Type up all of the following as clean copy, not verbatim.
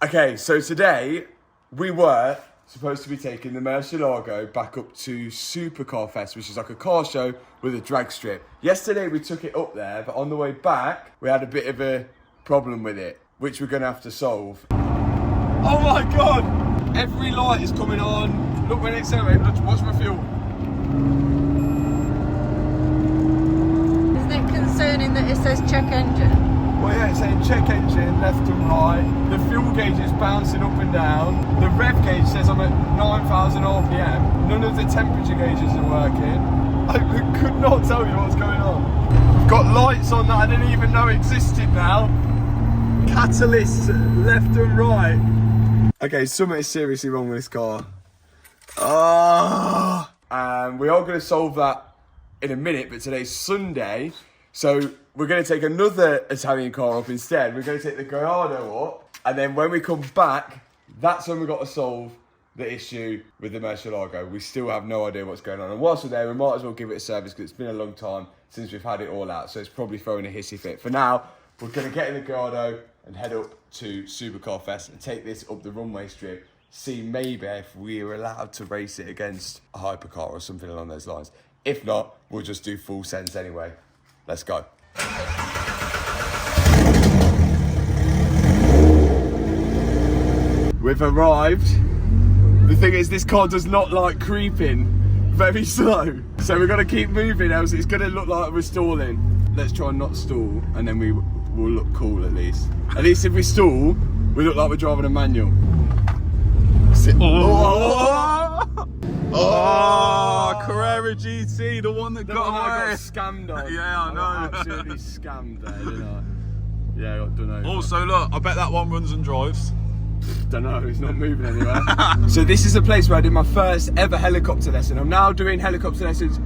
Okay, so today we were supposed to be taking the Murcielago back up to Supercar Fest, which is like a car show with a drag strip. Yesterday we took it up there, but on the way back we had a bit of a problem with it, which we're going to have to solve. Oh my god! Every light is coming on. Look, when it accelerates, watch my fuel. Isn't it concerning that it says check engine? Well, yeah, it's saying check engine, left and right. The fuel gauge is bouncing up and down. The rev gauge says I'm at 9,000 RPM. None of the temperature gauges are working. I could not tell you what's going on. We've got lights on that I didn't even know existed now. Catalysts left and right. Okay, something is seriously wrong with this car. And we are going to solve that in a minute, but today's Sunday, so we're going to take another Italian car up instead. We're going to take the Gallardo up, and then when we come back, that's when we've got to solve the issue with the Murcielago. We still have no idea what's going on, and whilst we're there, we might as well give it a service because it's been a long time since we've had it all out, so it's probably throwing a hissy fit. For now, we're going to get in the Gallardo and head up to Supercar Fest and take this up the runway strip, see maybe if we're allowed to race it against a hypercar or something along those lines. If not, we'll just do full sends anyway. Let's go. We've arrived. The thing is, this car does not like creeping. Very slow. So we've got to keep moving, else it's going to look like we're stalling. Let's try and not stall, and then we will look cool at least. At least if we stall, we look like we're driving a manual. Oh, Carrera GT, the one that got away. I got scammed on. Yeah, I know. I got absolutely scammed there, didn't I? Yeah, I got done over. Also, look, I bet that one runs and drives. Don't know, it's not moving anywhere. So this is the place where I did my first ever helicopter lesson. I'm now doing helicopter lessons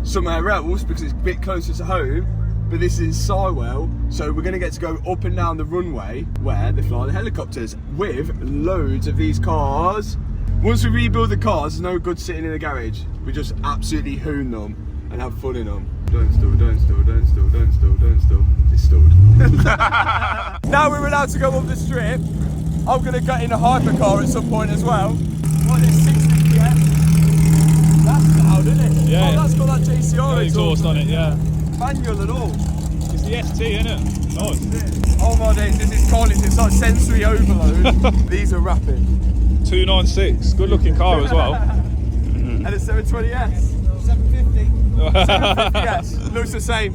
somewhere else because it's a bit closer to home. But this is Sywell, so we're going to get to go up and down the runway where they fly the helicopters with loads of these cars. Once we rebuild the cars, there's no good sitting in the garage. We just absolutely hoon them and have fun in them. Don't stall, don't stall, don't stall, don't stall, don't stall. It's stalled. Now we're allowed to go up the strip. I'm going to get in a hypercar at some point as well. What is 60 PS? That's loud, isn't it? Yeah. Oh, that's got that JCR exhaust on it, yeah. Manual and all. It's the ST, isn't it? Nice. Oh my days, this is carnage, it's like sensory overload. These are rapid. 296, good looking car as well. And a 720S. 750. 750S, looks the same.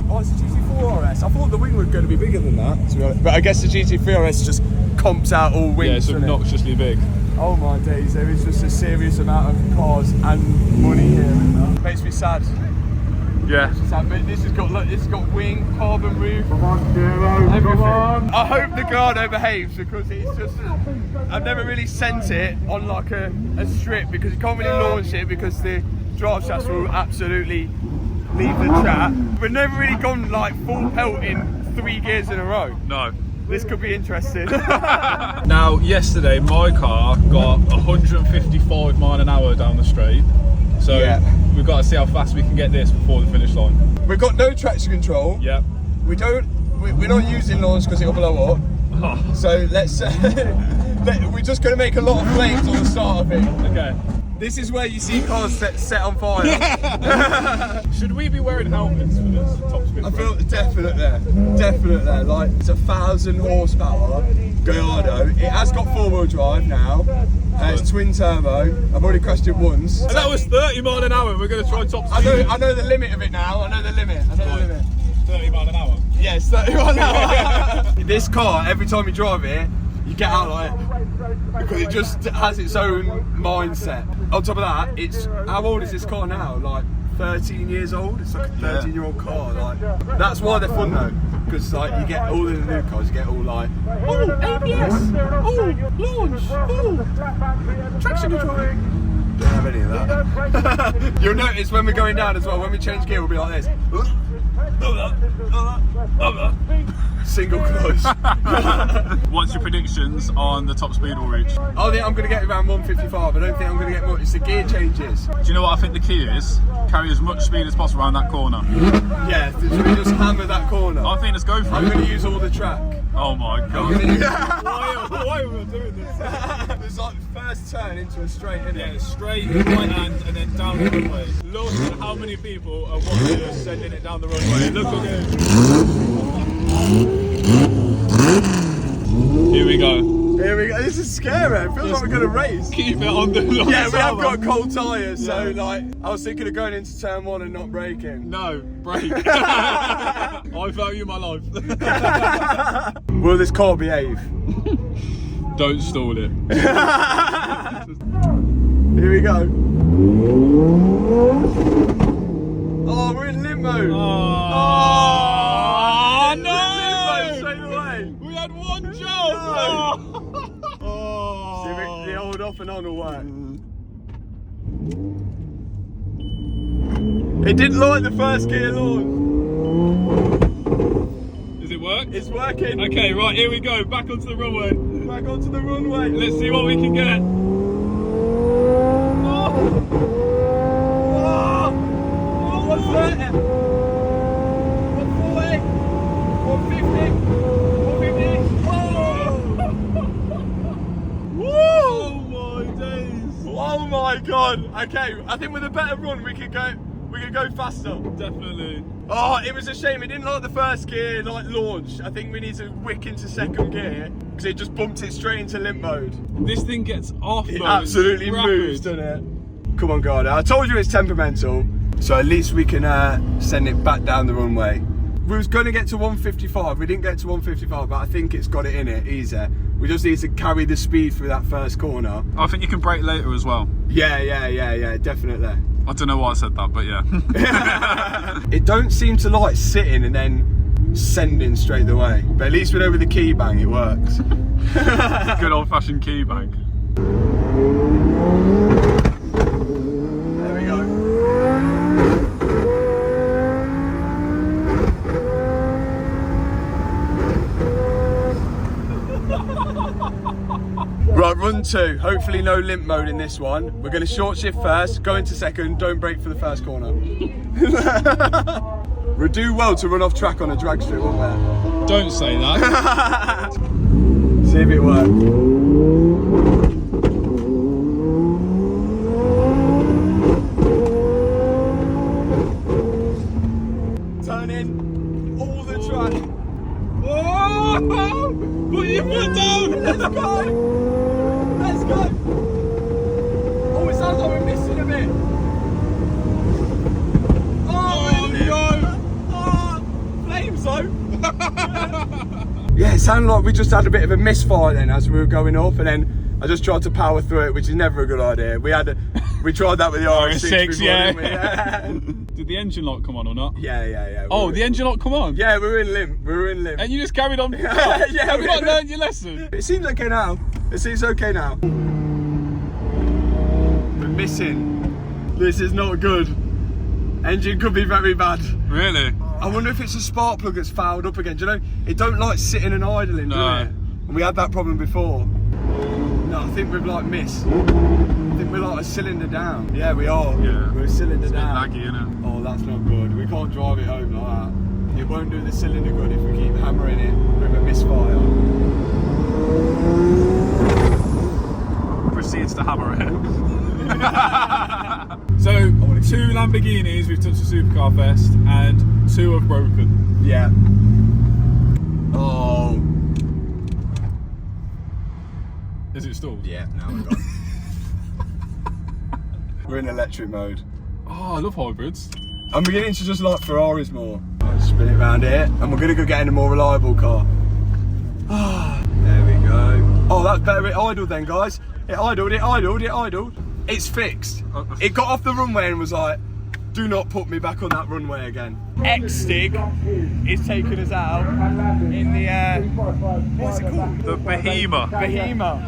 Oh, it's a GT4 RS. I thought the wing was going to be bigger than that, to be honest. But I guess the GT3 RS just comps out all wings. Yeah, it's obnoxiously big. Oh my days, there is just a serious amount of cars and money here. It makes me sad. Yeah. This has got wing, carbon roof. Come on, everything. Come on. I hope the Gallardo behaves because it's just. I've never really sent it on like a strip because you can't really launch it because the drive shafts will absolutely leave the track. We've never really gone like full pelt in 3 gears in a row. No. This could be interesting. Now, yesterday my car got 155 miles an hour down the straight. So yeah. We've got to see how fast we can get this before the finish line. We've got no traction control. Yep. We're not using launch because it'll blow up. Oh. So let's we're just going to make a lot of flames on the start of it. Okay. This is where you see cars set on fire. Should we be wearing helmets for this top speed? I feel definite there. Like it's 1,000 horsepower Gallardo. It has got 4-wheel drive now. It's twin turbo. I've already crashed it once. And that was 30 miles an hour. We're going to try top speed. I know the limit of it now. I know the limit. 30 miles an hour. Yes, 30 miles an hour. This car, every time you drive it, you get out like it because it just has its own mindset. On top of that, how old is this car now? Like 13 years old. It's like a 13-year-old car. Like that's why they're fun though, because like you get all of the new cars, you get all like, oh ABS, oh launch, oh traction control. Don't have any of that. You'll notice when we're going down as well. When we change gear, we'll be like this. Single clutch. What's your predictions on the top speed we'll reach? I think I'm going to get around 155. I don't think I'm going to get much. It's the gear changes. Do you know what I think the key is? Carry as much speed as possible around that corner. Yeah, should we just hammer that corner? I think let's go for it. I'm going to use all the track. Oh my god. Why It's like the first turn into a straight, isn't it? Yeah, straight right hand and then down the runway. Look at how many people are watching us sending it down the runway. Look at this. Here we go. Here we go. This is scary. It feels like we're gonna race. Keep it on the line. Yeah, we have got cold tyres, so like I was thinking of going into turn 1 and not braking. No, brake. I value my life. Will this car behave? Don't stall it. Here we go. Oh, we're in limbo. Oh, no! Limbo straight away. We had one job. Oh. See, the old off and on will work. It didn't like the first gear launch. Does it work? It's working. Okay, right, here we go. Back onto the runway. Back onto the runway. Let's see what we can get. Oh, what's that? 140, 150, 150. Oh my days. Oh my god. Okay, I think with a better run we could go faster. Definitely. Oh, it was a shame. It didn't like the first gear, like launch. I think we need to wick into second gear because it just bumped it straight into limp mode. This thing gets off It mode. absolutely Rapid. moves, doesn't it? Come on, God. I told you it's temperamental, so at least we can send it back down the runway. We was going to get to 155. We didn't get to 155, but I think it's got it in it easy. We just need to carry the speed through that first corner. I think you can brake later as well. Yeah, definitely. I don't know why I said that, but yeah. It don't seem to like sitting and then sending straight away. But at least we know with the key bang it works. Good old fashioned key bang. There we go. Right, run 2. Hopefully no limp mode in this one. We're going to short shift first, go into second, don't brake for the first corner. We'll do well to run off track on a drag strip, won't we? Don't say that. See if it works. Turn in all the track. Oh! Put your foot down! Let's go! Let's go! Oh, it sounds like we're missing a bit. Oh no! Oh, flames though! Yeah, it sounded like we just had a bit of a misfire then as we were going up, and then I just tried to power through it, which is never a good idea. We tried that with the RS6 before, yeah. didn't we? Yeah. Did the engine light come on or not? Yeah. Oh, the engine light come on? Yeah, we were in limp. And you just carried on? Yeah, Have you we- not learned your lesson? It seems okay now. It seems okay now. We're missing. This is not good. Engine could be very bad. Really? I wonder if it's a spark plug that's fouled up again. Do you know, it don't like sitting and idling, do No. it? And we had that problem before. No, I think we've like missed. I think we're like a cylinder down. Yeah, we are. Yeah. We're a cylinder It's a bit down. laggy, innit? Oh, that's not good. We can't drive it home like that. It won't do the cylinder good if we keep hammering it with a misfire. Proceeds to hammer it. So, 2 Lamborghinis we've touched the Supercar Fest, and 2 have broken. Yeah. Oh. Is it stalled? Yeah, now we're gone. We're in electric mode. Oh, I love hybrids. I'm beginning to just like Ferraris more. I'll spin it round here, and we're going to go get in a more reliable car. There we go. Oh, that's better. It idled then, guys. It idled. It's fixed. It got off the runway and was like, do not put me back on that runway again. X-Stig is taking us out in the, what's it called? The Behemoth. The Behemoth.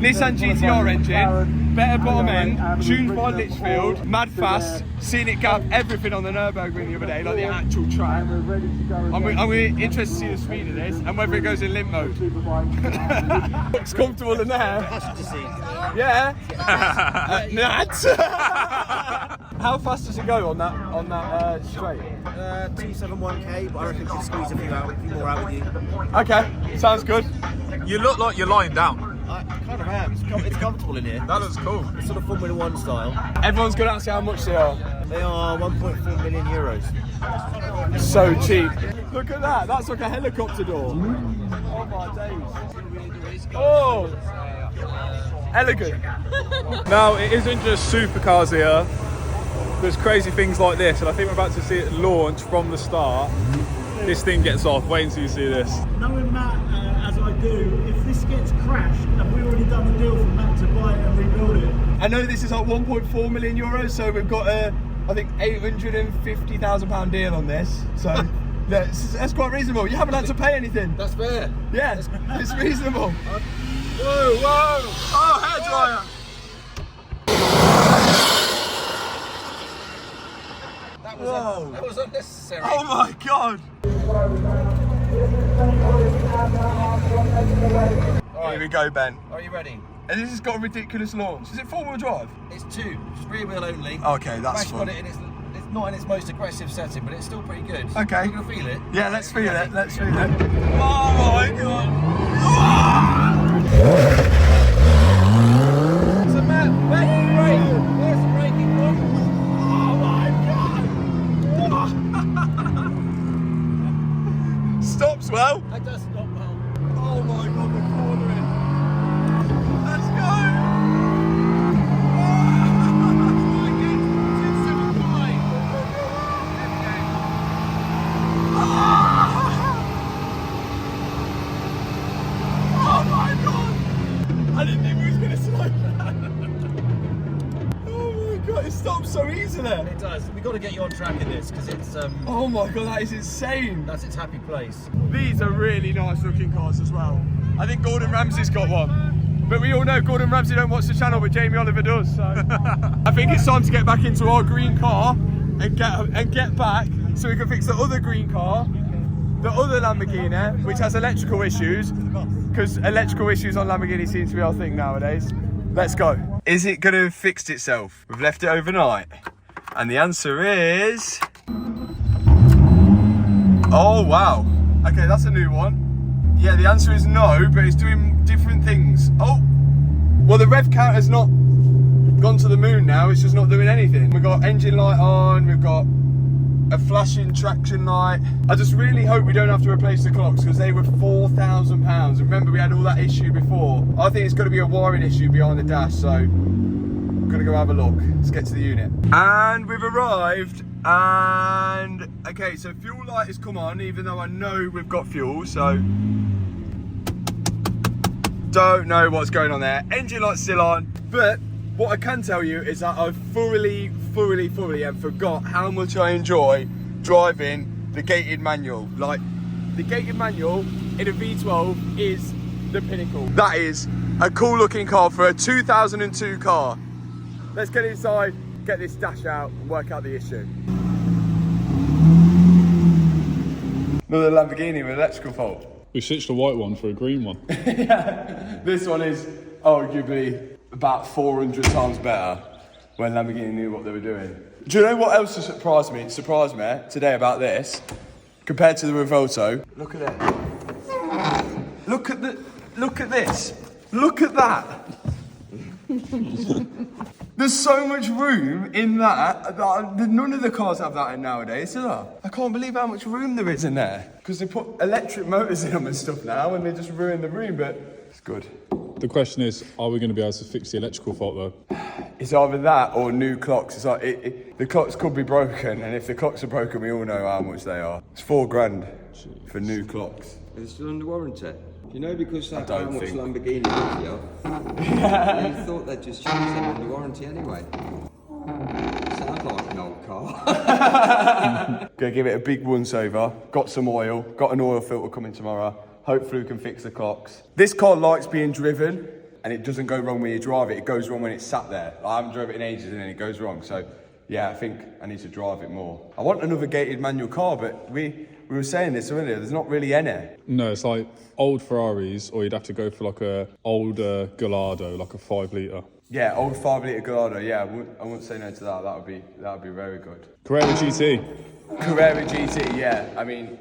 Nissan GTR engine, better bottom end, tuned by Litchfield, mad fast, seen it gap everything on the Nürburgring the other day, like the actual track. I'm interested to see the speed of this and whether it goes in limp mode. Looks comfortable in there. Yeah. Nuts. How fast does it go on that straight? 271k, but I reckon you can squeeze a few more out with you. Okay, sounds good. You look like you're lying down. I kind of am. It's comfortable in here. That looks cool. It's sort of Formula One style. Everyone's gonna ask you how much they are. They are 1.4 million euros. So cheap. Look at that. That's like a helicopter door. Oh my days. Oh, elegant. Now, it isn't just supercars here. There's crazy things like this, and I think we're about to see it launch from the start. This thing gets off. Wait until you see this. Knowing Matt as I do, if this gets crashed, have we already done the deal for Matt to buy it and rebuild it? I know this is like 1.4 million euros, so we've got a, I think, £850,000 deal on this. So that's quite reasonable. You haven't had to pay anything. That's fair. Yeah, it's reasonable. Whoa, whoa! Oh, hairdryer! That was unnecessary. Oh my god! Here we go, Ben. Are you ready? And this has got a ridiculous launch. Is it four-wheel drive? It's two. It's rear wheel only. Okay, that's Crash fun. got it in it's not in its most aggressive setting, but it's still pretty good. Okay. You're gonna feel it? Yeah, let's feel it. Let's feel it. Oh my god! So Matt, brake. Where's the braking one? Oh my god! Stops well. That does stop well. Oh my god, the cornering. Let's go! Oh my god! I didn't think we was gonna slow down. Oh my god, it stops so easily. It does. We've got to get you on track in this because it's Oh my god, that is insane. that's its happy place. These are really nice looking cars as well. I think Gordon Ramsay's got one. But we all know Gordon Ramsay don't watch the channel, but Jamie Oliver does, so. I think it's time to get back into our green car and get back so we can fix the other green car, the other Lamborghini, which has electrical issues, because electrical issues on Lamborghini seems to be our thing nowadays. Let's go. Is it gonna have fixed itself? We've left it overnight. And the answer is... Oh wow. Okay, that's a new one. Yeah, the answer is no, but it's doing different things. Oh, well the rev counter's not gone to the moon now, it's just not doing anything. We've got engine light on, we've got a flashing traction light. I just really hope we don't have to replace the clocks because they were £4,000. Remember we had all that issue before. I think it's going to be a wiring issue behind the dash, so I'm going to go have a look. Let's get to the unit. And we've arrived, and okay, so fuel light has come on even though I know we've got fuel, so don't know what's going on there. Engine light's still on, but what I can tell you is that I thoroughly and forgot how much I enjoy driving the gated manual. Like, the gated manual in a V12 is the pinnacle. That is a cool looking car for a 2002 car. Let's get inside, get this dash out and work out the issue. Another Lamborghini with electrical fault. We switched a white one for a green one. Yeah, this one is arguably about 400 times better when Lamborghini knew what they were doing. Do you know what else surprised me today about this compared to the Revolto? Look at it. Look at this. Look at that. There's so much room in that. None of the cars have that in nowadays, do they? I can't believe how much room there is in there. Because they put electric motors in them and stuff now and they just ruin the room, but it's good. The question is, are we going to be able to fix the electrical fault though? It's either that or new clocks. It's like the clocks could be broken, and if the clocks are broken, we all know how much they are. It's £4,000 for new clocks. It's still under warranty. You know, because that's how don't much think. Lamborghini gives you, you thought they'd just change them under warranty anyway. Sounds like an old car. Gonna give it a big once over. Got some oil. Got an oil filter coming tomorrow. Hopefully we can fix the clocks. This car likes being driven, and it doesn't go wrong when you drive it. It goes wrong when it's sat there. I haven't driven it in ages and then it goes wrong. So yeah, I think I need to drive it more. I want another gated manual car, but we were saying this earlier, there's not really any. No, it's like old Ferraris, or you'd have to go for like a older Gallardo, like a 5 litre. Yeah, old 5 litre Gallardo. Yeah, I wouldn't say no to that. That would be very good. Carrera GT. Carrera GT. Yeah, I mean,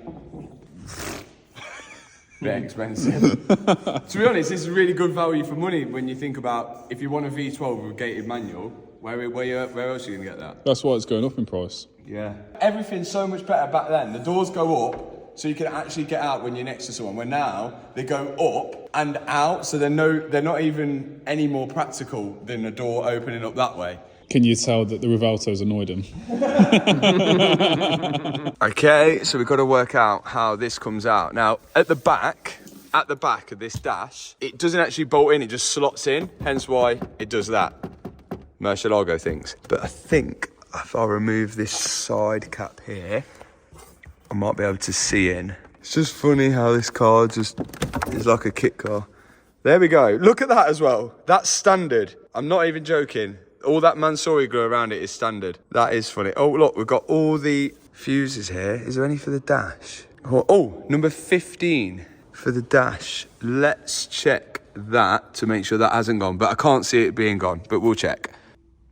bit expensive. To be honest, this is really good value for money when you think about if you want a V12 with a gated manual, where else are you going to get that? That's why it's going up in price. Yeah. Everything's so much better back then. The doors go up, so you can actually get out when you're next to someone. Where now, they go up and out, so they're not even any more practical than a door opening up that way. Can you tell that the Rivalto's annoyed him? Okay, so we've got to work out how this comes out. Now, at the back of this dash, it doesn't actually bolt in, it just slots in, hence why it does that. Murcielago things. But I think if I remove this side cap here, I might be able to see in. It's just funny how this car just is like a kit car. There we go. Look at that as well. That's standard. I'm not even joking. All that Mansory glue around it is standard. That is funny. Oh, look, we've got all the fuses here. Is there any for the dash? Oh, number 15 for the dash. Let's check that to make sure that hasn't gone. But I can't see it being gone, but we'll check.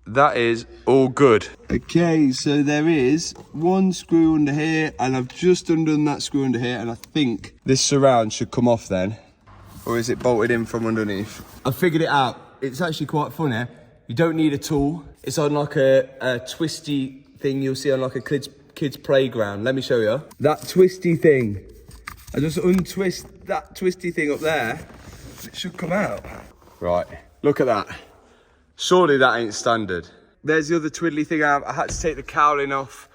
That is all good. Okay, so there is one screw under here, and I've just undone that screw under here, and I think this surround should come off then. Or is it bolted in from underneath? I figured it out. It's actually quite funny. You don't need a tool. It's on like a twisty thing you'll see on like a kid's playground. Let me show you. That twisty thing. I just untwist that twisty thing up there. It should come out. Right, look at that. Surely that ain't standard. There's the other twiddly thing out. I had to take the cowling off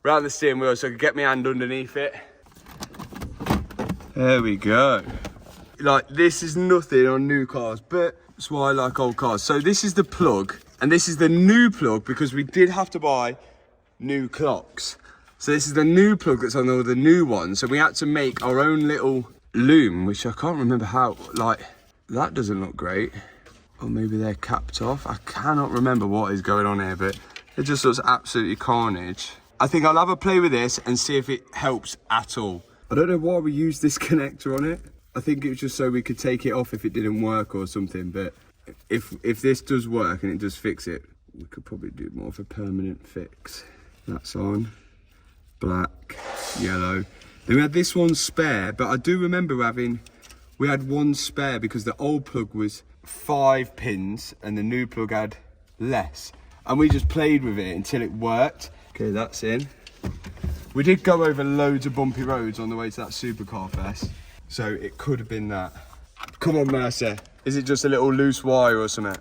around the steering wheel so I could get my hand underneath it. There we go. Like, this is nothing on new cars, but that's why I like old cars. So this is the plug, and this is the new plug because we did have to buy new clocks. So this is the new plug that's on all the new ones. So we had to make our own little loom, which I can't remember how, like, that doesn't look great. Or maybe they're capped off. I cannot remember what is going on here, but it just looks absolutely carnage. I think I'll have a play with this and see if it helps at all. I don't know why we used this connector on it. I think it was just so we could take it off if it didn't work or something, but if this does work and it does fix it, we could probably do more of a permanent fix. That's on. Black, yellow. Then we had this one spare, but I do remember we had one spare because the old plug was 5 pins and the new plug had less. And we just played with it until it worked. Okay, that's in. We did go over loads of bumpy roads on the way to that supercar fest. So it could have been that. Come on, Mercer. Is it just a little loose wire or something?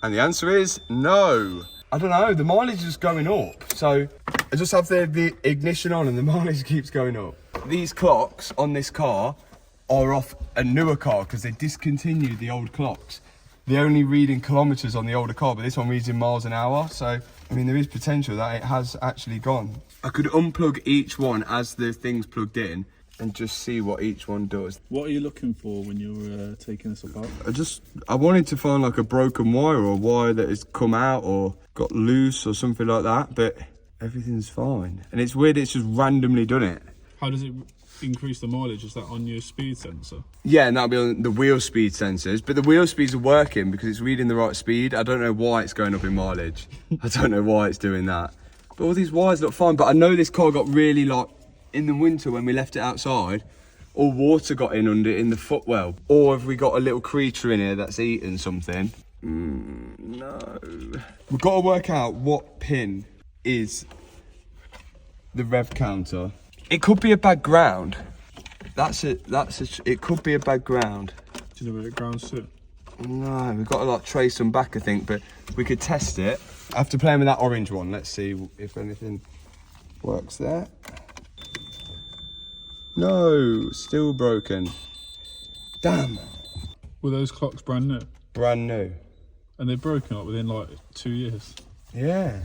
And the answer is no. I don't know, the mileage is going up. So I just have the ignition on and the mileage keeps going up. These clocks on this car are off a newer car because they discontinued the old clocks. They're only reading kilometres on the older car, but this one reads in miles an hour. So, I mean, there is potential that it has actually gone. I could unplug each one as the thing's plugged in and just see what each one does. What are you looking for when you're taking this apart? I wanted to find like a broken wire or a wire that has come out or got loose or something like that, but everything's fine. And it's weird, it's just randomly done it. How does it increase the mileage? Is that on your speed sensor? Yeah, and that'll be on the wheel speed sensors, but the wheel speeds are working because it's reading the right speed. I don't know why it's going up in mileage. I don't know why it's doing that. But all these wires look fine, but I know this car got really, like, in the winter when we left it outside, all water got in the footwell. Or have we got a little creature in here that's eating something? No. We've got to work out what pin is the rev counter. It could be a bad ground. It could be a bad ground. Do you know where it grounds to? No, we've got to like trace them back, I think, but we could test it. After playing with that orange one, let's see if anything works there. No, still broken. Damn. Were those clocks brand new? Brand new. And they've broken up within like 2 years? Yeah.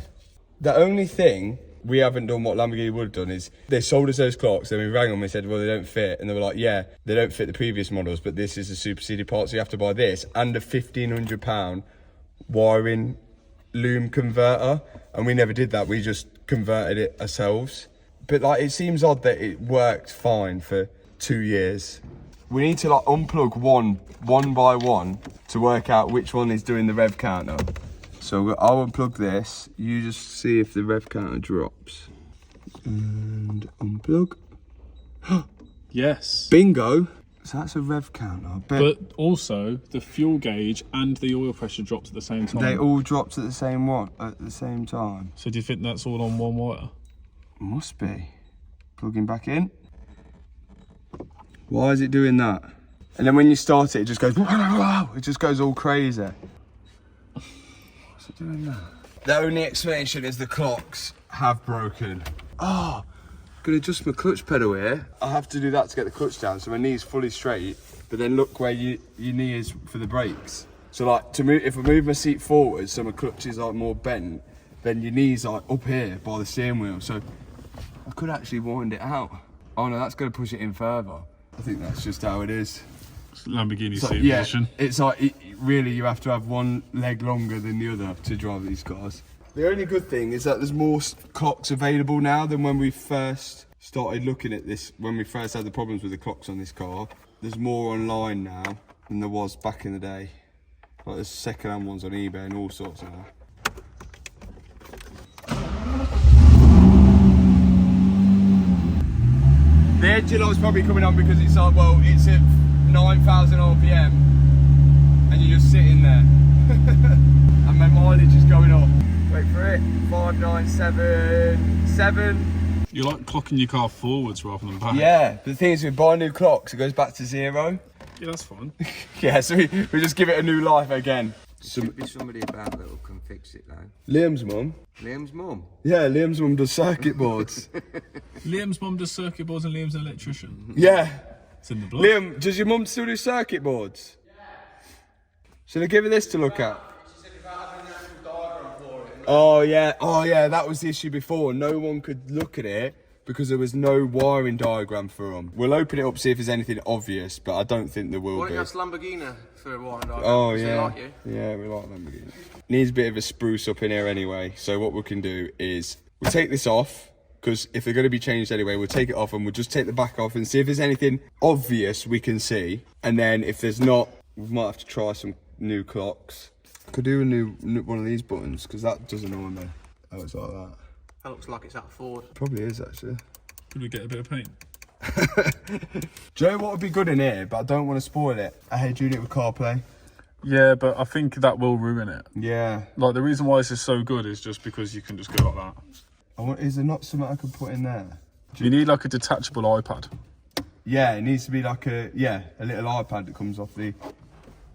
The only thing we haven't done what Lamborghini would have done is they sold us those clocks, then we rang them and said, well, they don't fit. And they were like, yeah, they don't fit the previous models, but this is a superseded part, so you have to buy this and a £1,500 wiring loom converter. And we never did that. We just converted it ourselves. But like, it seems odd that it worked fine for 2 years. We need to like unplug one by one to work out which one is doing the rev counter. So I'll unplug this, you just see if the rev counter drops. And unplug. Yes. Bingo. So that's a rev counter. But also, the fuel gauge and the oil pressure dropped at the same time. They all dropped at the same time. So do you think that's all on one wire? Must be. Plugging back in. Why is it doing that? And then when you start it, it just goes, wow, it just goes all crazy. What's it doing now? The only explanation is the clocks have broken. Oh, I'm gonna adjust my clutch pedal here. I have to do that to get the clutch down, so my knee's fully straight, but then look where your knee is for the brakes. So like, to move, if I move my seat forward, so my clutch is like more bent, then your knee's like up here by the steering wheel. So I could actually wind it out. Oh no, that's gonna push it in further. I think that's just how it is. Lamborghini So, seat yeah, position. it's like, really, you have to have one leg longer than the other to drive these cars. The only good thing is that there's more clocks available now than when we first started looking at this, when we first had the problems with the clocks on this car. There's more online now than there was back in the day. Like there's second-hand ones on eBay and all sorts now. The engine light's probably coming on because it's like, well, it's at 9,000 RPM and you're just sitting there. And my mileage is going up. Wait for it, 5977. You like clocking your car forwards rather than back. Yeah, but the thing is, we buy new clocks, it goes back to 0. Yeah, that's fine. Yeah, so we just give it a new life again. Should be somebody about that who can fix it though. Liam's mum. Liam's mum. Yeah, Liam's mum does circuit boards. Liam's mum does circuit boards and Liam's an electrician. Yeah. It's in the blood. Liam, does your mum still do circuit boards? Yeah. Should I give her this to look at? Oh yeah, that was the issue before. No one could look at it because there was no wiring diagram for them. We'll open it up, see if there's anything obvious, but I don't think there will Why be. don't you ask Lamborghini for a wiring diagram? Oh Does yeah, they like you? yeah, we like Lamborghini. Needs a bit of a spruce up in here anyway. So what we can do is we'll take this off, because if they're going to be changed anyway, we'll take it off and we'll just take the back off and see if there's anything obvious we can see. And then if there's not, we might have to try some new clocks. Could do a new one of these buttons, because that doesn't annoy me. Oh, it's like that. That looks like it's out of Ford. Probably is actually. Could we get a bit of paint? Do you know what would be good in here, but I don't want to spoil it? A head unit with CarPlay. Yeah, but I think that will ruin it. Yeah. Like, the reason why this is so good is just because you can just go like that. Is there not something I could put in there? You need like a detachable iPad. Yeah, it needs to be like a little iPad that comes off the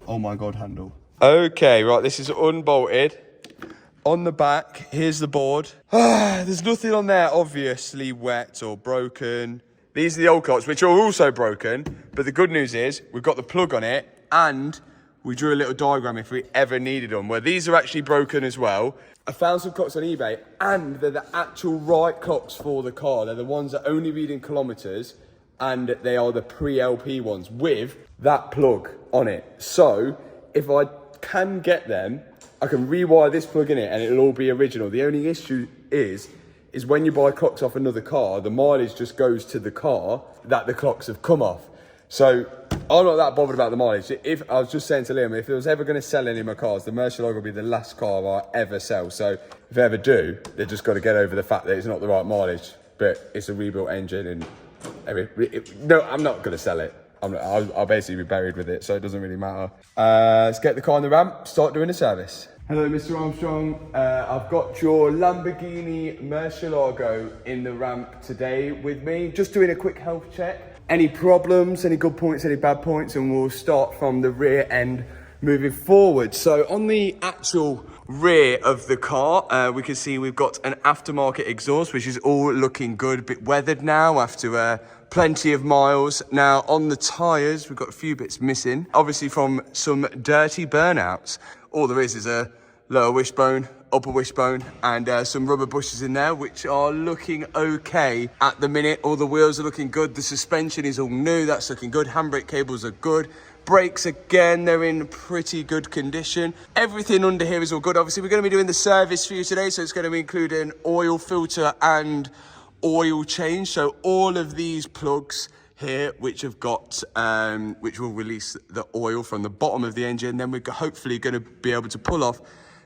oh my god handle. Okay, right, this is unbolted. On the back, here's the board. There's nothing on there obviously wet or broken. These are the old clocks, which are also broken, but the good news is we've got the plug on it and we drew a little diagram if we ever needed them, where these are actually broken as well. I found some clocks on eBay and they're the actual right clocks for the car. They're the ones that only read in kilometres and they are the pre-LP ones with that plug on it. So if I can get them, I can rewire this plug in it and it'll all be original. The only issue is when you buy clocks off another car, the mileage just goes to the car that the clocks have come off. So I'm not that bothered about the mileage. If I was just saying to Liam, if I was ever going to sell any of my cars, the Murcielago will be the last car I ever sell. So if I ever do, they've just got to get over the fact that it's not the right mileage, but it's a rebuilt engine and no, I'm not going to sell it. I'll basically be buried with it, so it doesn't really matter. Let's get the car on the ramp, start doing the service. Hello, Mr. Armstrong. I've got your Lamborghini Murcielago in the ramp today with me. Just doing a quick health check. Any problems, any good points, any bad points, and we'll start from the rear end moving forward. So on the actual rear of the car, we can see we've got an aftermarket exhaust, which is all looking good, a bit weathered now after plenty of miles. Now on the tyres, we've got a few bits missing, obviously from some dirty burnouts. All there is a lower wishbone, upper wishbone, and some rubber bushes in there, which are looking okay at the minute. All the wheels are looking good. The suspension is all new. That's looking good. Handbrake cables are good. Brakes, again, they're in pretty good condition. Everything under here is all good. Obviously, we're going to be doing the service for you today, so it's going to include an oil filter and oil change. So all of these plugs here, which have got, which will release the oil from the bottom of the engine, then we're hopefully going to be able to pull off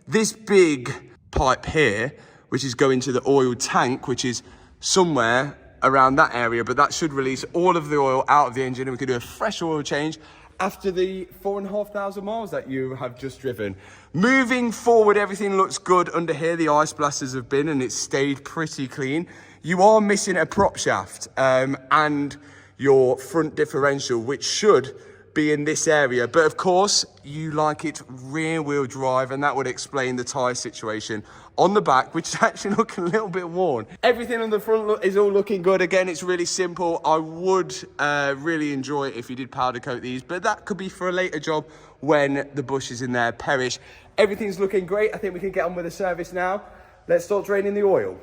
this big pipe here, which is going to the oil tank, which is somewhere around that area, but that should release all of the oil out of the engine and we can do a fresh oil change after the 4,500 miles that you have just driven. Moving forward, everything looks good under here. The ice blasters have been and it's stayed pretty clean. You are missing a prop shaft and your front differential, which should be in this area, but of course you like it rear wheel drive, and that would explain the tyre situation on the back, which is actually looking a little bit worn. Everything on the front is all looking good. Again, it's really simple. I would really enjoy it if you did powder coat these, but that could be for a later job when the bushes in there perish. Everything's looking great. I think we can get on with the service now. Let's start draining the oil.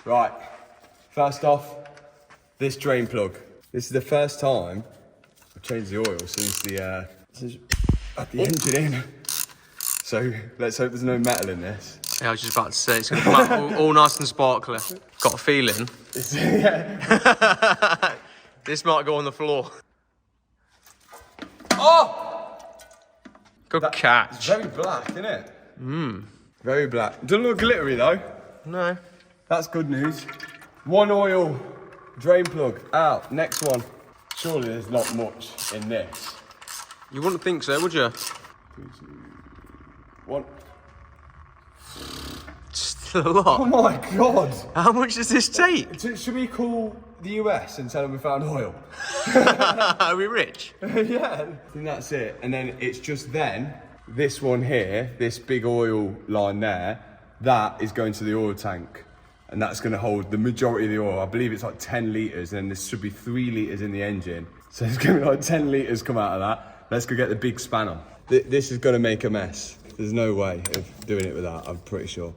Right, first off, this drain plug. This is the first time I've changed the oil since the engine in. So let's hope there's no metal in this. Yeah, I was just about to say, it's going to come out all nice and sparkly. Got a feeling. Yeah. This might go on the floor. Oh! Good It's catch. very black, isn't it? Very black. Doesn't look glittery though. No. That's good news. One oil drain plug out. Next one. Surely there's not much in this. You wouldn't think so, would you? One. Still a lot. Oh my god! How much does this take? Should we call the US and tell them we found oil? Are we rich? Yeah. I think that's it. And then it's just then, this one here, this big oil line there, that is going to the oil tank. And that's going to hold the majority of the oil. I believe it's like 10 litres, and there should be 3 litres in the engine. So there's going to be like 10 litres come out of that. Let's go get the big spanner. This is going to make a mess. There's no way of doing it with that, I'm pretty sure.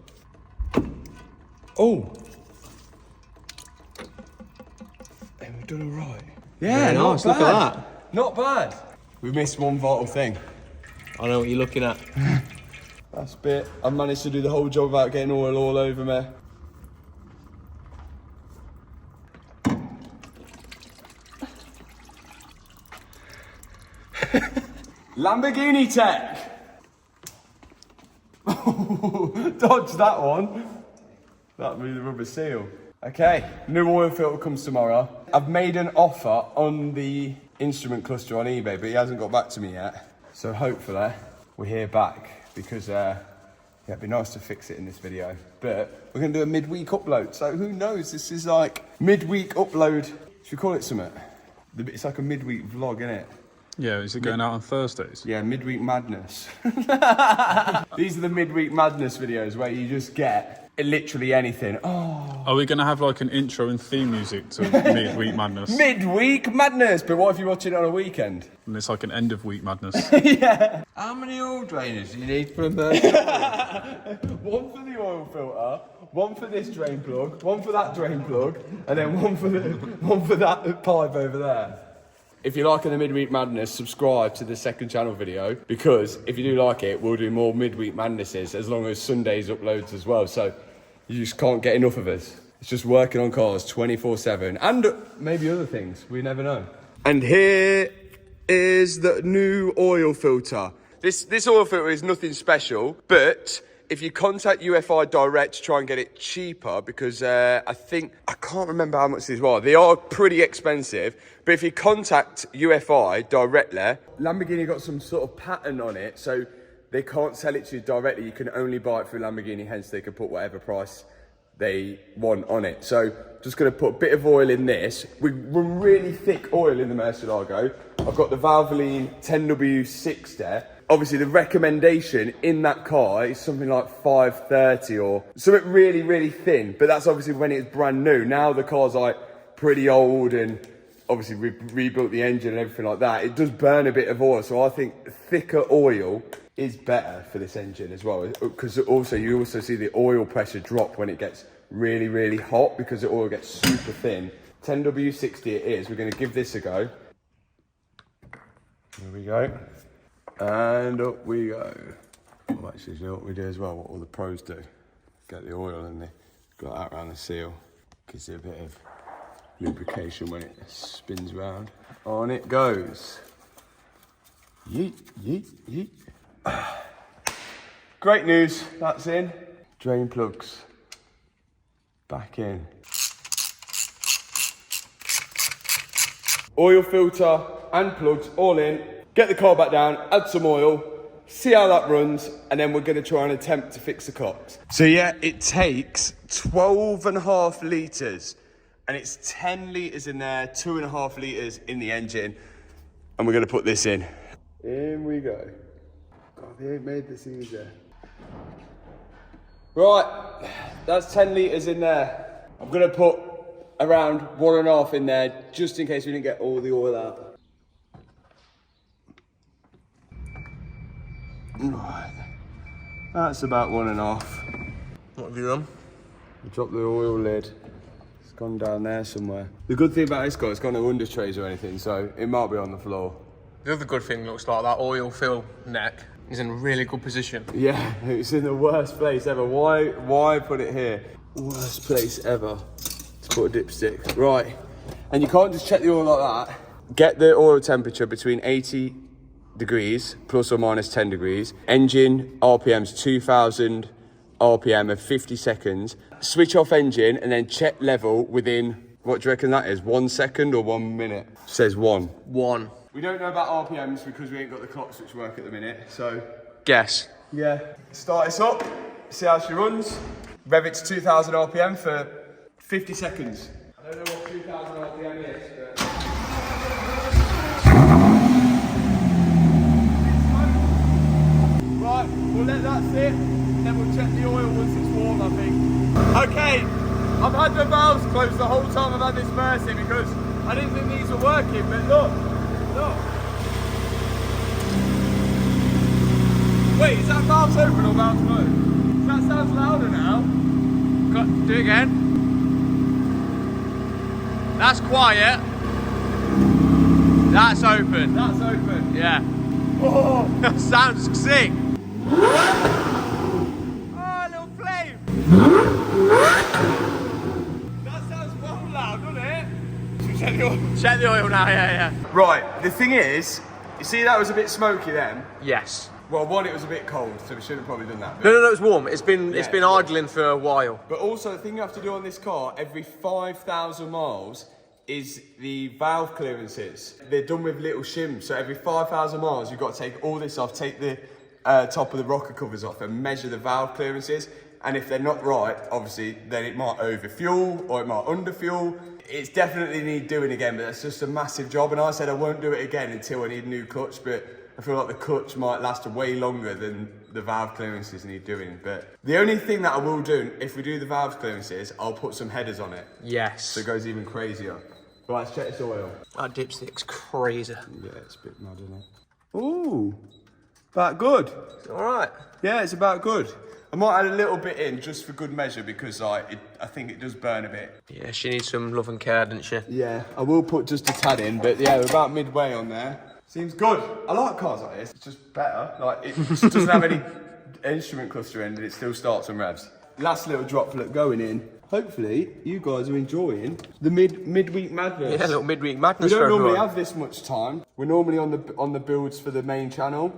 Oh! Hey, we've done all right. Yeah, Very not nice, bad. look at that. Not bad. We missed one vital thing. I know what you're looking at. That's a bit. I managed to do the whole job without getting oil all over me. Lamborghini tech. Dodge that one. That'd be the rubber seal. Okay, new oil filter comes tomorrow. I've made an offer on the instrument cluster on eBay, but he hasn't got back to me yet. So hopefully we'll hear back, because yeah, it'd be nice to fix it in this video. But we're gonna do a midweek upload, so who knows? This is like midweek upload. Should we call it something? It's like a midweek vlog, isn't it? Yeah, is it going out on Thursdays? Yeah, midweek madness. These are the midweek madness videos where you just get literally anything. Oh, Are we going to have like an intro and theme music to Midweek Madness? midweek madness. But what if you watch it on a weekend? And it's like an end of week madness. Yeah. How many oil drainers do you need for a Mercedes? One for the oil filter, one for this drain plug, one for that drain plug, and then one for that pipe over there. If you're liking the Midweek Madness, subscribe to the second channel video, because if you do like it, we'll do more Midweek Madnesses, as long as Sundays uploads as well. So you just can't get enough of us. It's just working on cars 24/7, and maybe other things, we never know. And here is the new oil filter. This oil filter is nothing special, but if you contact UFI direct to try and get it cheaper, because I can't remember how much these were. They are pretty expensive, but if you contact UFI directly, Lamborghini got some sort of pattern on it, so they can't sell it to you directly. You can only buy it through Lamborghini, hence they can put whatever price they want on it. So just gonna put a bit of oil in this. We run really thick oil in the Murcielago. I've got the Valvoline 10W60. Obviously, the recommendation in that car is something like 530 or something really, really thin. But that's obviously when it's brand new. Now the car's like pretty old, and obviously we rebuilt the engine and everything like that. It does burn a bit of oil, so I think thicker oil is better for this engine as well. Because also you also see the oil pressure drop when it gets really, really hot, because the oil gets super thin. 10W60 it is. We're going to give this a go. Here we go. And up we go. Well, actually, you know what we do as well, what all the pros do? Get the oil and they got that around the seal. Gives it a bit of lubrication when it spins round. On it goes. Yeet, yeet, yeet. Great news, that's in. Drain plugs back in. oil filter and plugs all in, get the car back down, add some oil, see how that runs, and then we're going to try and attempt to fix the cocks. So yeah, it takes 12.5 litres, and it's 10 litres in there, 2.5 litres in the engine, and we're going to put this in. In we go. God, they ain't made this easier. Right, that's 10 litres in there. I'm going to put around 1.5 in there, just in case we didn't get all the oil out. Right, that's about 1.5. What have you done? Drop the oil lid. It's gone down there somewhere. The good thing about this car, it's got no under trays or anything, so it might be on the floor. The other good thing looks like that oil fill neck is in a really good position. Yeah, it's in the worst place ever. Why put it here? Worst place ever to put a dipstick. Right, and you can't just check the oil like that. Get the oil temperature between 80 degrees plus or minus 10 degrees. Engine RPMs 2000 RPM of 50 seconds. Switch off engine and then check level within, what do you reckon that is? 1 second or 1 minute? It says 1. 1. We don't know about RPMs because we ain't got the clocks which work at the minute, so... Guess. Yeah. Start this up, see how she runs. Rev it to 2000 RPM for 50 seconds. I don't know what 2000 RPM is, but... Right, we'll let that sit, then we'll check the oil once it's warm, I think. Okay, I've had the valves closed the whole time I've had this Mercy because I didn't think these were working, but look. Wait, is that valves open or valves closed? That sounds louder now. Do it again. That's quiet. That's open. That's open. Yeah. Oh, That sounds sick. oh, little flame. That sounds well loud, doesn't it? Should we check the oil? Check the oil now, yeah. Right, the thing is, you see that was a bit smoky then? Yes. Well, one, it was a bit cold, so we should have probably done that. No, it's warm. It's been Yeah. idling for a while. But also, the thing you have to do on this car, every 5,000 miles, is the valve clearances. They're done with little shims, so every 5,000 miles, you've got to take all this off, take the top of the rocker covers off and measure the valve clearances. And if they're not right, obviously, then it might overfuel or it might underfuel. It's definitely need doing again, but that's just a massive job. And I said I won't do it again until I need a new clutch, but I feel like the clutch might last way longer than the valve clearances need doing. But the only thing that I will do, if we do the valve clearances, I'll put some headers on it. Yes. So it goes even crazier. Right, let's check this oil. That dipstick's crazy. Yeah, it's a bit mad, isn't it? Ooh, about good. All right. Yeah, it's about good. I might add a little bit in just for good measure because I think it does burn a bit. Yeah, she needs some love and care, doesn't she? Yeah, I will put just a tad in, but yeah, we're about midway on there. Seems good. I like cars like this. It's just better. Like, it just doesn't have any instrument cluster in, and it still starts and revs. Last little droplet going in. Hopefully, you guys are enjoying the midweek madness. Yeah, a little midweek madness. We don't for normally everyone. have this much time. We're normally on the builds for the main channel.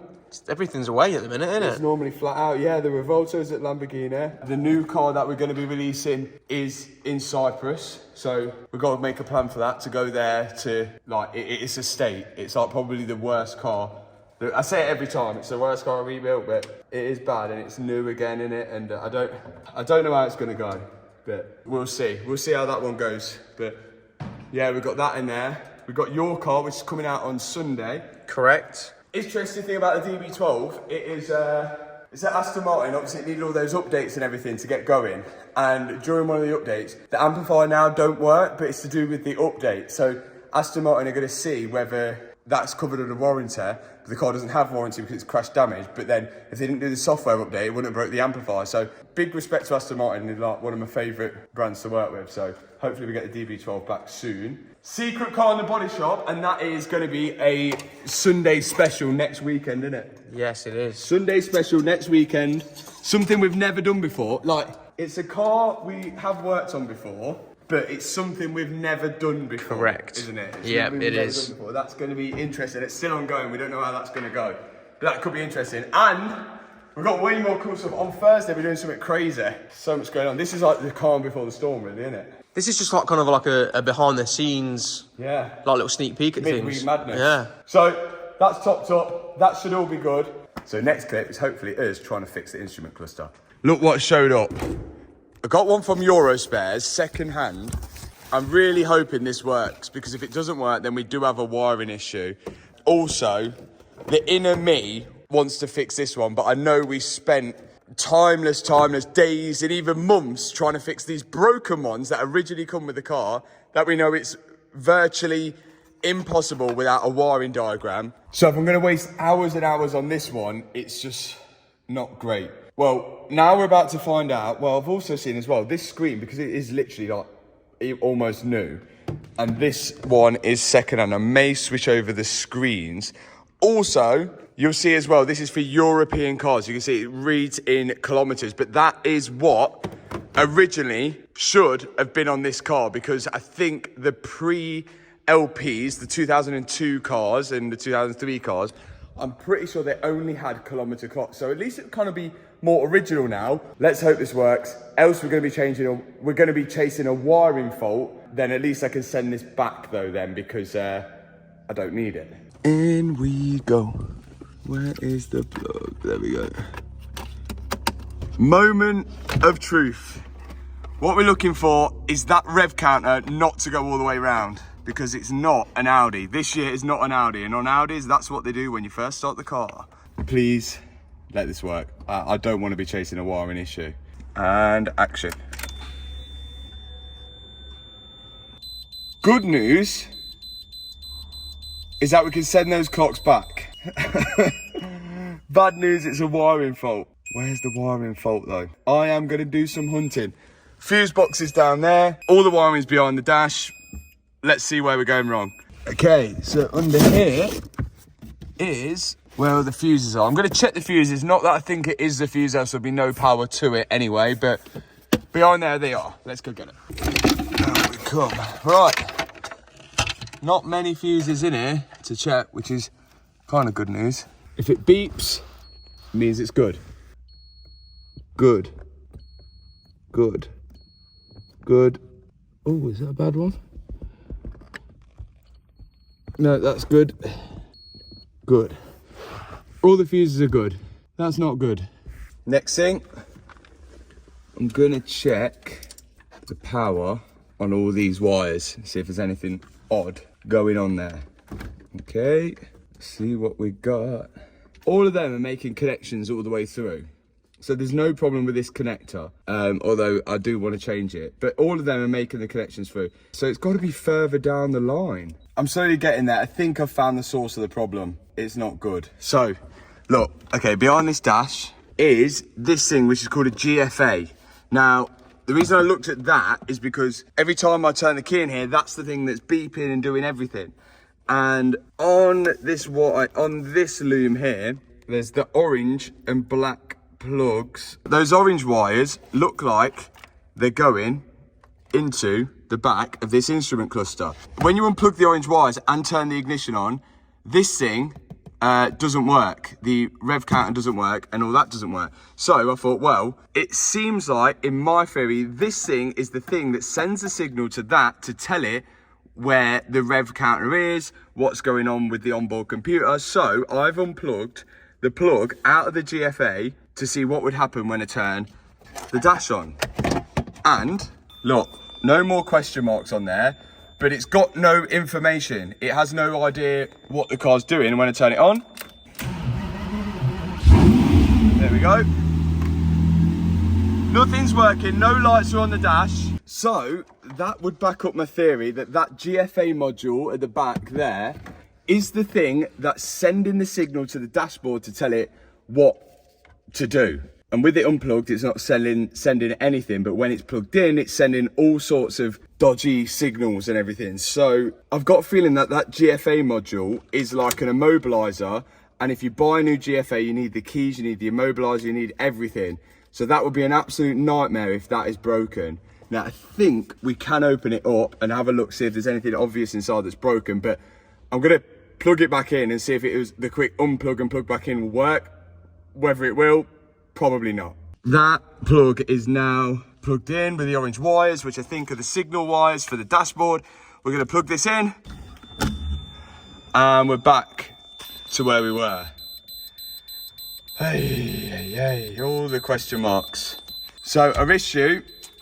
Everything's away at the minute, isn't It's it? normally flat out. Yeah, the Revolto's at Lamborghini. The new car that we're going to be releasing is in Cyprus. So we've got to make a plan for that, to go there to, like, it's a state. It's like probably the worst car. I say it every time, it's the worst car I rebuilt, but it is bad and it's new again in it. And I don't know how it's going to go, but we'll see. We'll see how that one goes. But yeah, we've got that in there. We've got your car, which is coming out on Sunday. Correct. Interesting thing about the DB12, it's an Aston Martin. Obviously, it needed all those updates and everything to get going. And during one of the updates, the amplifier now don't work, but it's to do with the update. So Aston Martin are going to see whether that's covered under warranty. But the car doesn't have warranty because it's crash damage. But then, if they didn't do the software update, it wouldn't have broke the amplifier. So big respect to Aston Martin. They're like one of my favourite brands to work with. So hopefully we get the DB12 back soon. Secret car in the body shop, and that is going to be a Sunday special next weekend, isn't it? Yes, it is. Sunday special next weekend. Something we've never done before. Like, it's a car we have worked on before, but it's something we've never done before. Correct. Isn't it? It's Yep, something we've it never is. done before. That's going to be interesting. It's still ongoing. We don't know how that's going to go. But that could be interesting. And we've got way more cool stuff. On Thursday, we're doing something crazy. So much going on. This is like the calm before the storm, really, isn't it? This is just like kind of like a behind the scenes, Yeah. like little sneak peek at Midweek things. madness. Yeah. So that's topped up. That should all be good. So next clip is hopefully us trying to fix the instrument cluster. Look what showed up. I got one from Eurospares, second hand. I'm really hoping this works, because if it doesn't work, then we do have a wiring issue. Also, the inner me wants to fix this one, but I know we spent timeless days and even months trying to fix these broken ones that originally come with the car, that we know it's virtually impossible without a wiring diagram. So if I'm going to waste hours and hours on this one, it's just not great. Well, now we're about to find out. Well, I've also seen as well this screen, because it is literally like almost new, and this one is second hand. I may switch over the screens. Also, you'll see as well, this is for European cars. You can see it reads in kilometers, but that is what originally should have been on this car, because I think the pre-LPs, the 2002 cars and the 2003 cars, I'm pretty sure they only had kilometer clocks. So at least it kind of be more original now. Let's hope this works. Else we're going to be chasing a wiring fault. Then at least I can send this back though then, because I don't need it. In we go. Where is the plug? There we go. Moment of truth. What we're looking for is that rev counter not to go all the way around, because it's not an Audi. This year is not an Audi, and on Audis, that's what they do when you first start the car. Please let this work. I don't want to be chasing a wiring issue. And action. Good news is that we can send those clocks back. Bad news, it's a wiring fault. Where's the wiring fault though? I am going to do some hunting. Fuse boxes down there. All the wiring's behind the dash. Let's see where we're going wrong. Okay, so under here is where the fuses are. I'm going to check the fuses. Not that I think it is the fuse, else there'll be no power to it anyway, but behind there they are. Let's go get it. There we come. Right. Not many fuses in here to check, which is kind of good news. If it beeps, it means it's good. Good. Good. Good. Oh, is that a bad one? No, that's good. Good. All the fuses are good. That's not good. Next thing, I'm gonna check the power on all these wires, see if there's anything odd going on there. Okay, see what we got. All of them are making connections all the way through. So there's no problem with this connector, although I do want to change it. But all of them are making the connections through. So it's got to be further down the line. I'm slowly getting there. I think I've found the source of the problem. It's not good. So, look, okay, behind this dash is this thing, which is called a GFA. Now, the reason I looked at that is because every time I turn the key in here, that's the thing that's beeping and doing everything. And on this loom here, there's the orange and black plugs. Those orange wires look like they're going into the back of this instrument cluster. When you unplug the orange wires and turn the ignition on, this thing doesn't work. The rev counter doesn't work and all that doesn't work. So I thought, well, it seems like, in my theory, this thing is the thing that sends the signal to that to tell it where the rev counter is, what's going on with the onboard computer. So I've unplugged the plug out of the GFA to see what would happen when I turn the dash on. And look, no more question marks on there, but it's got no information. It has no idea what the car's doing when I turn it on. There we go. Nothing's working, no lights are on the dash. So that would back up my theory that that GFA module at the back there is the thing that's sending the signal to the dashboard to tell it what to do. And with it unplugged, it's not sending anything, but when it's plugged in, it's sending all sorts of dodgy signals and everything. So I've got a feeling that that GFA module is like an immobilizer. And if you buy a new GFA, you need the keys, you need the immobilizer, you need everything. So that would be an absolute nightmare if that is broken. Now, I think we can open it up and have a look, see if there's anything obvious inside that's broken, but I'm gonna plug it back in and see if it was the quick unplug and plug back in will work. Whether it will, probably not. That plug is now plugged in with the orange wires, which I think are the signal wires for the dashboard. We're going to plug this in, and we're back to where we were. Hey, all the question marks. So our issue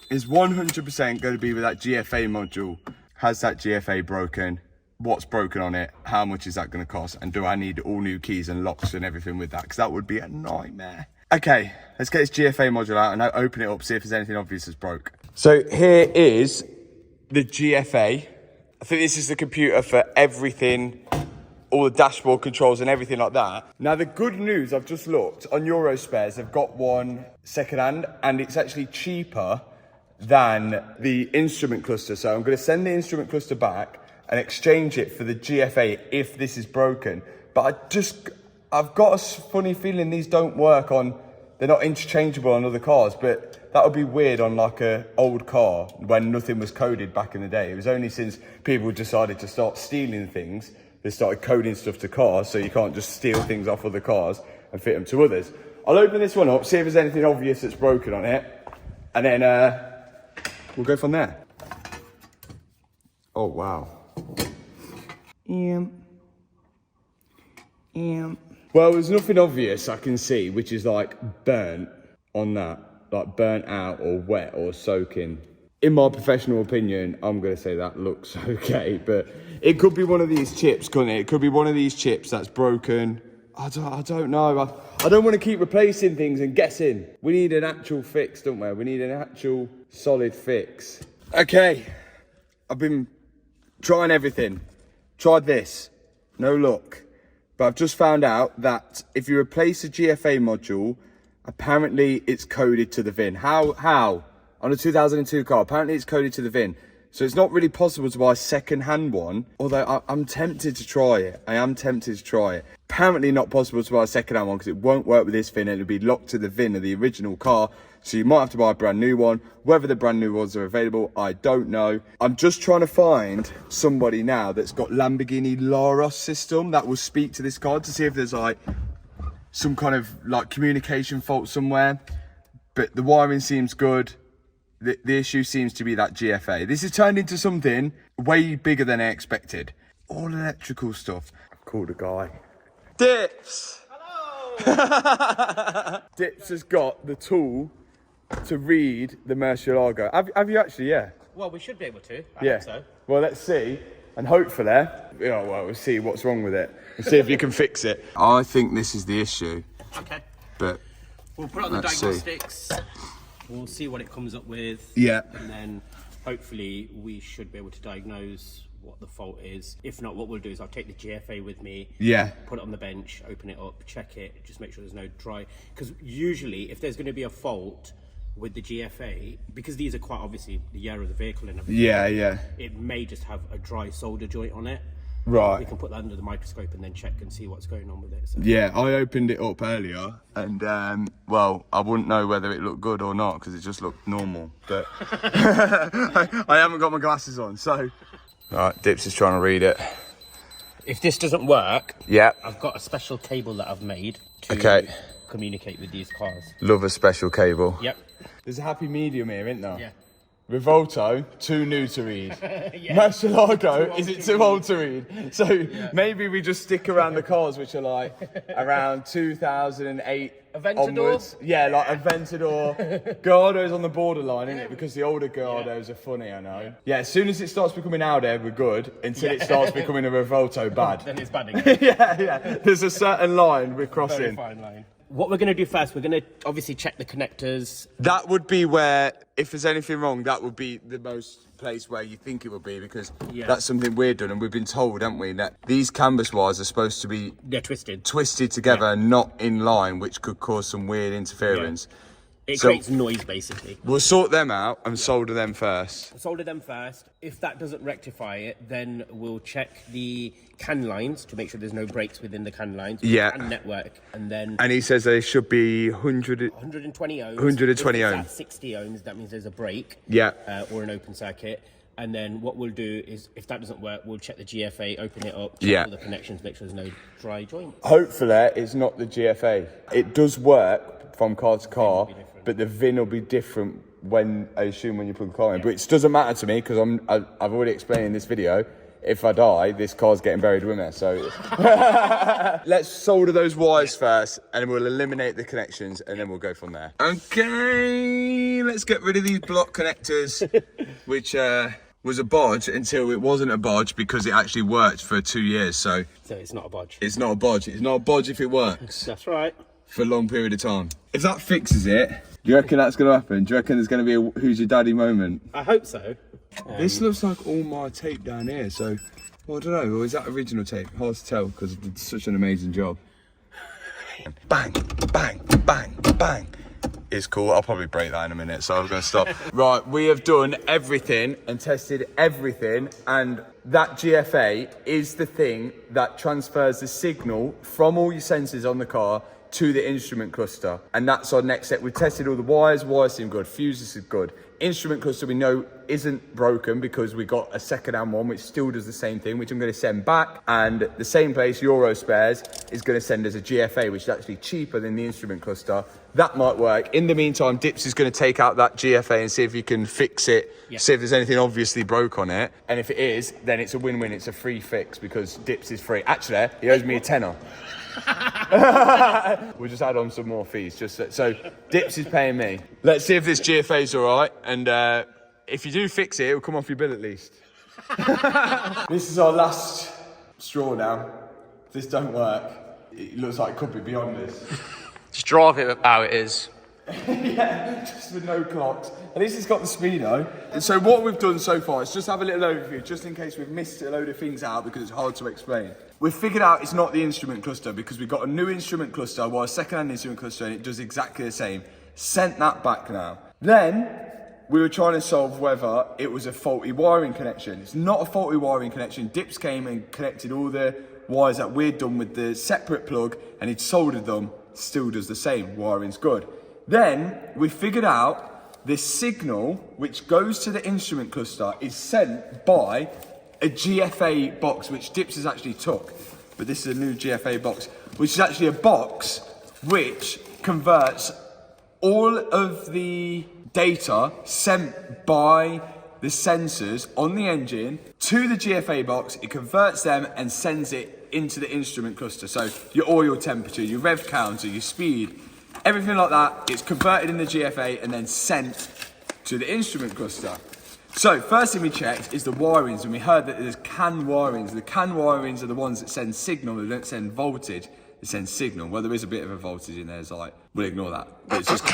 is 100% going to be with that GFA module. Has that GFA broken? What's broken on it? How much is that going to cost? And do I need all new keys and locks and everything with that? Because that would be a nightmare. Okay, let's get this GFA module out and now open it up, see if there's anything obvious that's broke. So here is the GFA. I think this is the computer for everything, all the dashboard controls and everything like that. Now the good news, I've just looked, on Eurospares, they've got one secondhand and it's actually cheaper than the instrument cluster. So I'm going to send the instrument cluster back and exchange it for the GFA if this is broken. But I've got a funny feeling these don't work on, they're not interchangeable on other cars, but that would be weird on like a old car when nothing was coded back in the day. It was only since people decided to start stealing things, they started coding stuff to cars, so you can't just steal things off other cars and fit them to others. I'll open this one up, see if there's anything obvious that's broken on it, and then we'll go from there. Oh, wow. Well, there's nothing obvious I can see, which is like burnt on that, like burnt out or wet or soaking. In my professional opinion, I'm going to say that looks okay, but it could be one of these chips, couldn't it? It could be one of these chips that's broken. I don't know. I don't want to keep replacing things and guessing. We need an actual fix, don't we? We need an actual solid fix. Okay, I've been trying everything. Tried this, no luck. But I've just found out that if you replace a GFA module, apparently it's coded to the VIN. How? On a 2002 car, apparently it's coded to the VIN. So it's not really possible to buy a second-hand one, although I'm tempted to try it. I am tempted to try it. Apparently not possible to buy a second-hand one because it won't work with this VIN and it'll be locked to the VIN of the original car. So you might have to buy a brand new one. Whether the brand new ones are available, I don't know. I'm just trying to find somebody now that's got Lamborghini Laros system that will speak to this car to see if there's like some kind of like communication fault somewhere. But the wiring seems good. The issue seems to be that GFA. This has turned into something way bigger than I expected. All electrical stuff. I've called a guy. Dips! Hello! Dips has got the tool to read the Murcielago. Have you actually? Yeah. Well, we should be able to. I Yeah. think so. Well, let's see. And hopefully, we'll see what's wrong with it. And see if you can fix it. I think this is the issue. Okay. But We'll put it on the let's see. diagnostics. We'll see what it comes up with. Yeah. And then hopefully we should be able to diagnose what the fault is. If not, what we'll do is I'll take the GFA with me. Yeah. Put it on the bench, open it up, check it, just make sure there's no dry. Because usually if there's going to be a fault with the GFA, because these are quite obviously the year of the vehicle and everything. Yeah. It may just have a dry solder joint on it. Right. We can put that under the microscope and then check and see what's going on with it. So. Yeah, I opened it up earlier and, well, I wouldn't know whether it looked good or not because it just looked normal. But I haven't got my glasses on, so. Right, Dips is trying to read it. If this doesn't work, Yeah. I've got a special cable that I've made to communicate with these cars. Love a special cable. Yep. There's a happy medium here, isn't there? Yeah. Rivolto, too new to read. Murcielago, is it too old to read? So maybe we just stick around the cars which are like around 2008 Aventador? onwards. Yeah, like Aventador. Gallardo's on the borderline, isn't it? Because the older Gallardos are funny, I know. Yeah, as soon as it starts becoming Audi, we're good. Until it starts becoming a Rivolto, bad. Then it's bad again. yeah. There's a certain line we're Very crossing. fine line. What we're going to do first, we're going to obviously check the connectors. That would be where, if there's anything wrong, that would be the most place where you think it would be because that's something we've done and we've been told, haven't we, that these canvas wires are supposed to be They're twisted. together and not in line, which could cause some weird interference. It So- creates noise, basically. We'll sort them out and solder them first. Solder them first. If that doesn't rectify it, then we'll check the CAN lines to make sure there's no breaks within the CAN lines. Yeah. CAN network. And then And he says they should be 100. 120 ohms. 120 If ohms. it's at 60 ohms, that means there's a break. Yeah. Or an open circuit. And then what we'll do is, if that doesn't work, we'll check the GFA, open it up, check all the connections, make sure there's no dry joints. Hopefully it's not the GFA. It does work from car to car, but the VIN will be different when I assume when you plug the car in, which doesn't matter to me because I've already explained in this video. If I die, this car's getting buried with me. So let's solder those wires first, and then we'll eliminate the connections, and then we'll go from there. Okay, let's get rid of these block connectors, which was a bodge until it wasn't a bodge because it actually worked for 2 years. So it's not a bodge. It's not a bodge. It's not a bodge if it works. That's right. For a long period of time. If that fixes it, do you reckon that's going to happen? Do you reckon there's going to be a who's your daddy moment? I hope so. This looks like all my tape down here, so well, I don't know. Or is that original tape? Hard to tell because it did such an amazing job. Bang, bang, bang, bang. It's cool. I'll probably break that in a minute, so I'm going to stop. Right, we have done everything and tested everything, and that GFA is the thing that transfers the signal from all your sensors on the car to the instrument cluster, and that's our next step. We've tested all the wires seem good, fuses are good. Instrument cluster we know isn't broken because we got a second-hand one which still does the same thing, which I'm going to send back, and the same place, Euro Spares, is going to send us a GFA which is actually cheaper than the instrument cluster. That might work. In the meantime, Dips is going to take out that GFA and see if he can fix it, see if there's anything obviously broke on it, and if it is, then it's a win-win. It's a free fix because Dips is free. Actually, he owes me a tenner. We'll just add on some more fees, just so Dips is paying me. Let's see if this GFA is all right, and if you do fix it, it'll come off your bill at least. This is our last straw now. If this don't work, it looks like it could be beyond this. Just drive it how it is. Yeah, just with no clocks. At least it's got the speedo. And so what we've done so far is just have a little overview, just in case we've missed a load of things out because it's hard to explain. We've figured out it's not the instrument cluster because we've got a new instrument cluster, while a second-hand instrument cluster, and it does exactly the same. Sent that back now. Then we were trying to solve whether it was a faulty wiring connection. It's not a faulty wiring connection. Dips came and connected all the wires that we'd done with the separate plug, and he'd soldered them. Still does the same. Wiring's good. Then we figured out this signal which goes to the instrument cluster is sent by a GFA box which Dips has actually took, but this is a new GFA box, which is actually a box which converts all of the data sent by the sensors on the engine to the GFA box. It converts them and sends it into the instrument cluster. So your oil temperature, your rev counter, your speed, everything like that, it's converted in the GFA and then sent to the instrument cluster. So first thing we checked is the wirings, and we heard that there's CAN wirings. The CAN wirings are the ones that send signal, they don't send voltage, they send signal. Well, there is a bit of a voltage in there, it's like, we'll ignore that. But it's just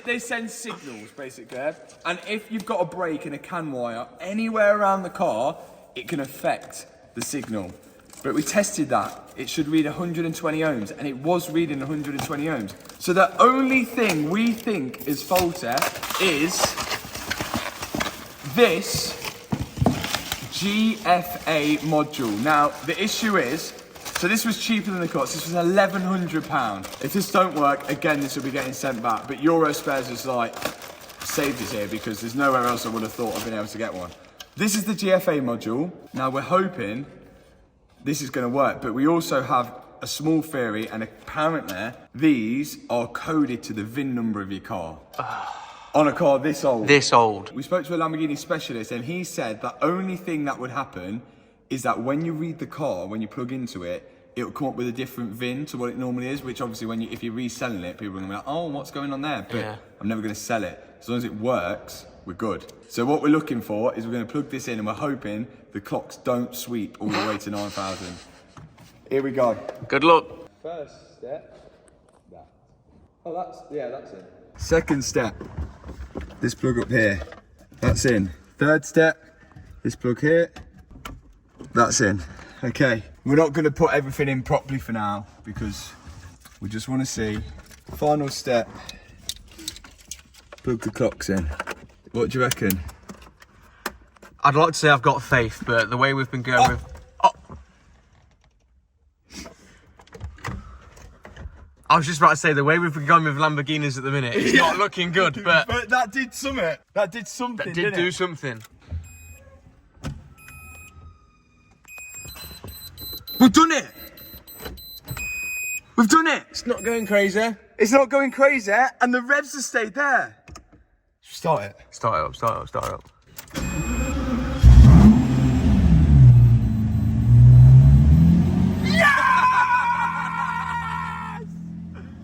they send signals, basically. And if you've got a break in a CAN wire anywhere around the car, it can affect the signal. But we tested that. It should read 120 ohms, and it was reading 120 ohms. So the only thing we think is faulty is this GFA module. Now, the issue is, so this was cheaper than the cost. This was £1,100. If this don't work, again, this will be getting sent back. But Euro Spares is like, saved us here because there's nowhere else I would have thought I'd been able to get one. This is the GFA module. Now, we're hoping this is going to work, but we also have a small theory, and apparently these are coded to the VIN number of your car. On a car this old. This old. We spoke to a Lamborghini specialist, and he said the only thing that would happen is that when you read the car, when you plug into it, it'll come up with a different VIN to what it normally is, which obviously if you're reselling it, people are going to be like, oh, what's going on there? But yeah. I'm never going to sell it. As long as it works, we're good. So what we're looking for is we're going to plug this in, and we're hoping the clocks don't sweep all the way to 9,000. Here we go. Good luck. First step, that. Oh, that's it. Second step, this plug up here, that's in. Third step, this plug here, that's in. Okay, we're not going to put everything in properly for now because we just want to see. Final step, plug the clocks in. What do you reckon? I'd like to say I've got faith, but the way we've been going with... Oh. I was just about to say, the way we've been going with Lamborghinis at the minute, it's not looking good, but... But that did something. That did something, That did do something. We've done it! We've done it! It's not going crazy. It's not going crazy, and the revs have stayed there. Start it. Start it up, start it up, start it up.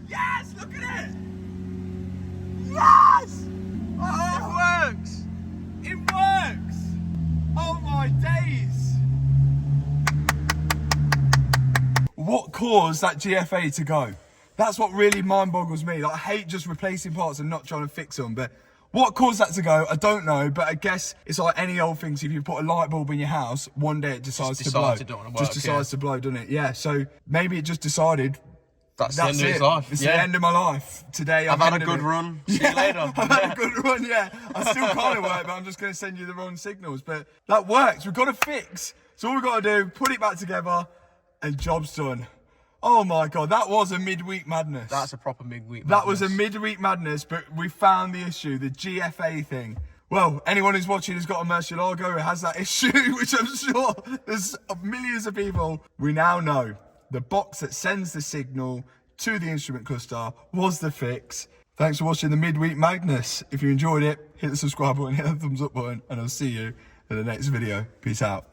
Yes! Look at it! Yes! Oh, it works! It works! Oh my days! What caused that GFA to go? That's what really mind boggles me. Like, I hate just replacing parts and not trying to fix them, but what caused that to go, I don't know, but I guess it's like any old things. If you put a light bulb in your house, one day it decides to blow. Just decides to blow, doesn't it? Yeah, so maybe it just decided That's the end of his life. It's the end of my life. Today I've had a good run. See you later. I've had a good run, yeah. I still can't work, but I'm just going to send you the wrong signals. But that works. We've got to fix. So all we've got to do, put it back together, and job's done. Oh my God, that was a midweek madness. That's a proper midweek madness. That was a midweek madness, but we found the issue, the GFA thing. Well, anyone who's watching who's got a Murcielago who has that issue, which I'm sure there's millions of people, we now know the box that sends the signal to the instrument cluster was the fix. Thanks for watching the midweek madness. If you enjoyed it, hit the subscribe button, hit the thumbs up button, and I'll see you in the next video. Peace out.